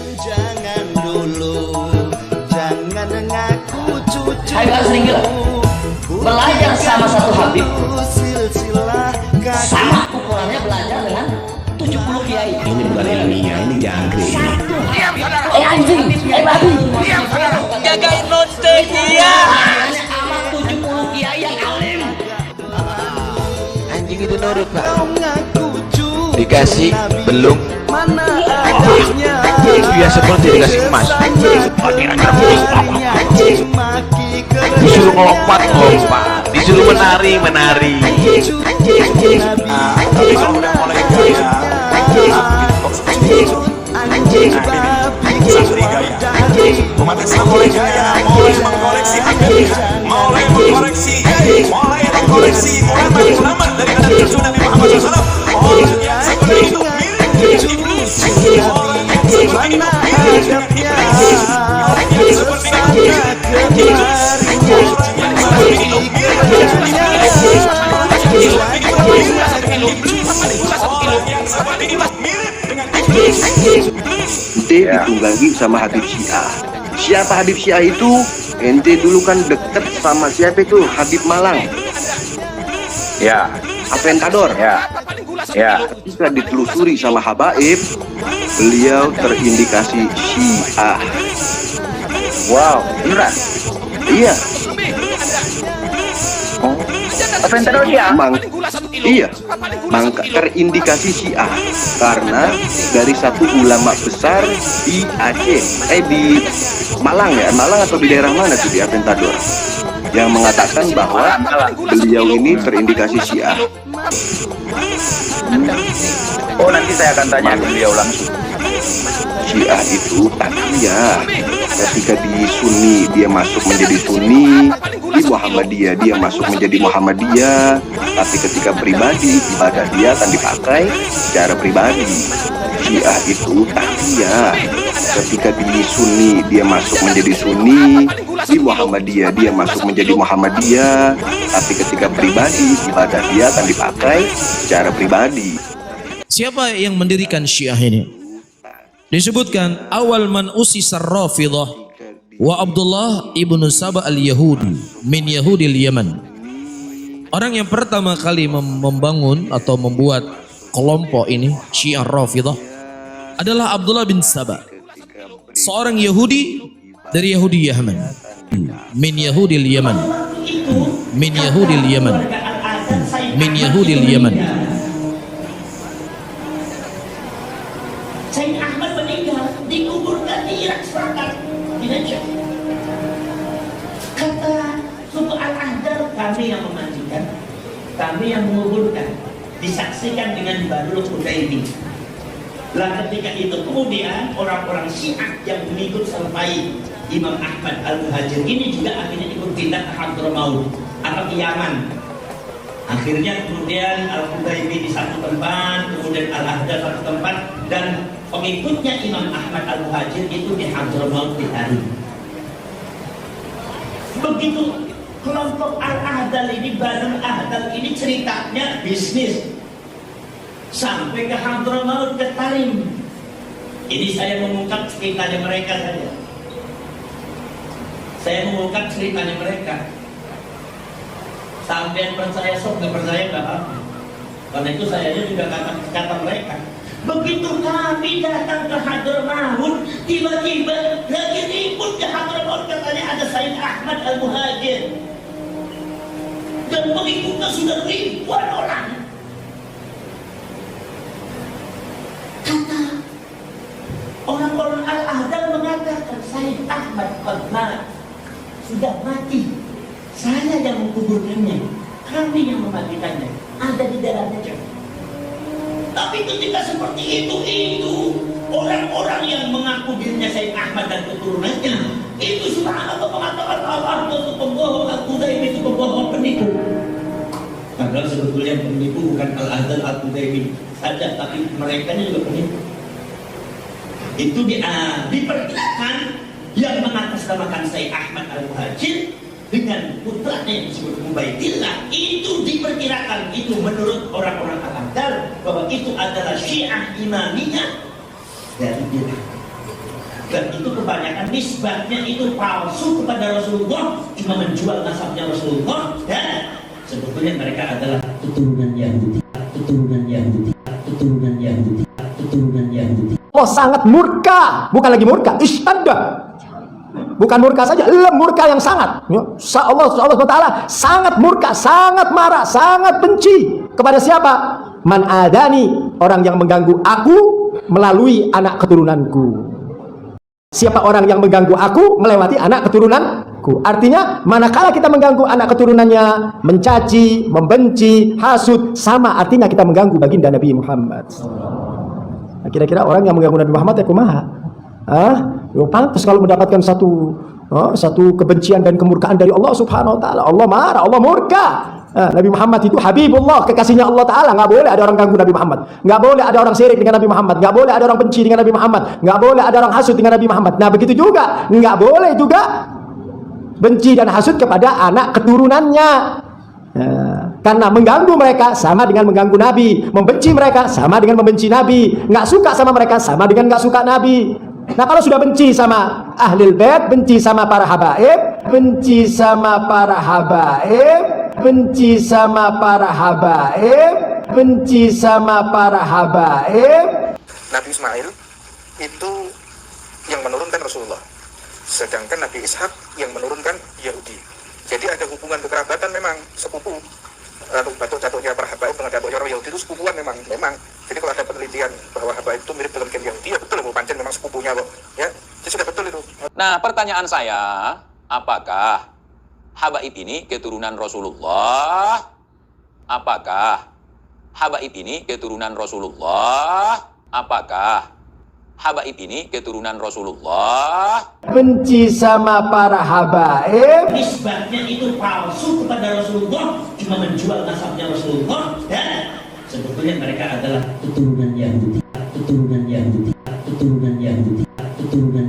Jangan dulu, jangan ngaku cucu. Ayo sering gila. Belajar sama satu Habib sama ukurannya belajar dengan 70 kiai. Ini bukan ilmiah, ini jangkrik. Anjing, babi. Jagain monster dia. Sama 70 kiai yang alim. Anjing itu nurut, Pak. Dikasih belum dia seperti dikasih emas, disuruh ngelompat, disuruh menari. Tapi kalau udah mulai gaya santri gaya, umat Islam mulai gaya, mulai mengkoreksi Habib, mulai mengkoreksi Muhammad dari Nabi Muhammad SAW. Orang yang seperti itu mirip iblis. Orang yang seperti itu mirip dengan iblis. Orang yang seperti itu mirip dengan iblis. Orang yang seperti itu mirip dengan iblis. Orang yang seperti itu mirip dengan iblis. Ente ditunggangi sama Habib Syiah. Siapa Habib Syiah itu? Ente dulu kan deket sama siapa itu? Habib Malang. Ya, Aventador. ya. Jika ditelusuri sama Habaib, beliau terindikasi Syiah. Wow, beneran? Iya. Aventador ya? Iya. Mangka terindikasi Syiah karena dari satu ulama besar di Aceh, di Malang ya, Malang atau di daerah mana tuh di Aventador, yang mengatakan bahwa beliau ini terindikasi Syiah. Oh, nanti saya akan tanya ke beliau langsung. Syiah itu takiyah. Ketika di Sunni dia masuk menjadi Sunni, di Muhammadiyah dia masuk menjadi Muhammadiyah. Tapi ketika pribadi, ibadah dia akan dipakai secara pribadi. Syiah itu takiyah. Ketika di Sunni dia masuk menjadi Sunni, di Muhammadiyah dia masuk menjadi Muhammadiyah. Tapi ketika pribadi, ibadah dia akan dipakai secara pribadi. Siapa yang mendirikan Syiah ini? Disebutkan awal man usisar Rafidah wa Abdullah ibnu Saba al-Yahudi min Yahudil Yaman. Orang yang pertama kali membangun atau membuat kelompok ini Syiah Rafidah adalah Abdullah bin Saba, seorang Yahudi dari Yahudi Yaman, min Yahudil Yaman, min Yahudil Yaman, min Yahudil Yaman. Sayyid Ahmad meninggal, dikuburkan di Irak Selatan, di Najaf. Kata suku Al-Ahdar, kami yang memandikan, kami yang menguburkan, disaksikan dengan Badrul Hudaybi. Lah ketika itu kemudian orang-orang Syiah yang mengikut sampai Imam Ahmad Al-Muhajir ini juga akhirnya ikut pindah ke Hadramaut atau ke Yaman. Akhirnya kemudian Al-Hudaybi di satu tempat, kemudian Al-Ahdar satu tempat, dan pengikutnya Imam Ahmad Al-Muhajir itu di Hadramaut di Tarim. Begitu kelompok Al-Ahdal ini, Badul Ahdal ini ceritanya bisnis sampai ke Hadramaut, ke Tarim. Ini saya mengungkap ceritanya mereka saja. Saya mengungkap ceritanya mereka. Sampai percaya sok, nggak percaya nggak apa. Karena itu saya juga kata mereka. Begitu kami datang ke Hadramaut, tiba-tiba lagi ribut ke Hadramaut, katanya ada Sayyid Ahmad Al-Muhajir. Dan pengikutnya sudah ribuan orang. Kata orang-orang Al-Ahdal mengatakan Sayyid Ahmad Al-Muhajir sudah mati. Saya yang menguburkannya, kami yang mematikannya, ada di dalam Najaf. Tapi ketika seperti itu orang-orang yang mengaku dirinya Sayyid Ahmad dan keturunannya, itu subhanallah mengatakan Allah itu pembohong, Al-Hudaybi itu pembohong, penipu. Padahal sebetulnya penipu bukan Al-Ahdal, Al-Hudaybi saja, tapi mereka juga penipu. Itu diperkirakan yang mengatasnamakan Sayyid Ahmad Al-Muhajir dengan putranya yang disebut Ubaidillah, itu diperkirakan, itu menurut orang-orang Al-Ahdar, bahwa itu adalah Syiah Imamiyah dari Irak. Dan itu kebanyakan nisbatnya itu palsu kepada Rasulullah, cuma menjual nasabnya Rasulullah, dan sebetulnya mereka adalah keturunan Yahudi, keturunan Yahudi, keturunan Yahudi, keturunan Yahudi. Allah sangat murka, bukan lagi murka, istadda. Bukan murka saja, murka yang sangat. Allah SWT sangat murka, sangat marah, sangat benci kepada siapa? Man adani, orang yang mengganggu aku melalui anak keturunanku. Siapa orang yang mengganggu aku melewati anak keturunanku. Artinya manakala kita mengganggu anak keturunannya, mencaci, membenci, hasud, sama artinya kita mengganggu baginda Nabi Muhammad. Nah, kira-kira orang yang mengganggu Nabi Muhammad ya kumaha? Pantas kalau mendapatkan satu kebencian dan kemurkaan dari Allah Subhanahu wa taala. Allah marah, Allah murka. Nabi Muhammad itu Habibullah, kekasihnya Allah Ta'ala. Nggak boleh ada orang ganggu Nabi Muhammad, nggak boleh ada orang syirik dengan Nabi Muhammad, nggak boleh ada orang benci dengan Nabi Muhammad, nggak boleh ada orang hasud dengan Nabi Muhammad. Nah begitu juga nggak boleh juga benci dan hasud kepada anak keturunannya. Karena mengganggu mereka sama dengan mengganggu Nabi, membenci mereka sama dengan membenci Nabi, nggak suka sama mereka sama dengan nggak suka Nabi. Nah kalau sudah benci sama ahlul bait, benci sama para habaib, benci sama para habaib, benci sama para habaib, benci sama para habaib. Nabi Ismail itu yang menurunkan Rasulullah, sedangkan Nabi Ishak yang menurunkan Yahudi. Jadi ada hubungan kekerabatan memang, sepupu. Batu jatuhnya para habaib dengan jatuhnya orang Yahudi itu sepupuan memang. Jadi kalau ada penelitian bahwa habaib itu mirip dengan gen Yahudi, ya betul, Bu Pancen memang sepupunya kok. Ya, jadi sudah betul itu. Nah, pertanyaan saya, apakah habaib ini keturunan Rasulullah? Apakah habaib ini keturunan Rasulullah? Apakah habaib ini keturunan Rasulullah? Benci sama para habaib, nisbatnya itu palsu kepada Rasulullah, cuma menjual nasabnya Rasulullah, dan sebetulnya mereka adalah keturunan Yahudi, keturunan Yahudi, keturunan Yahudi, keturunan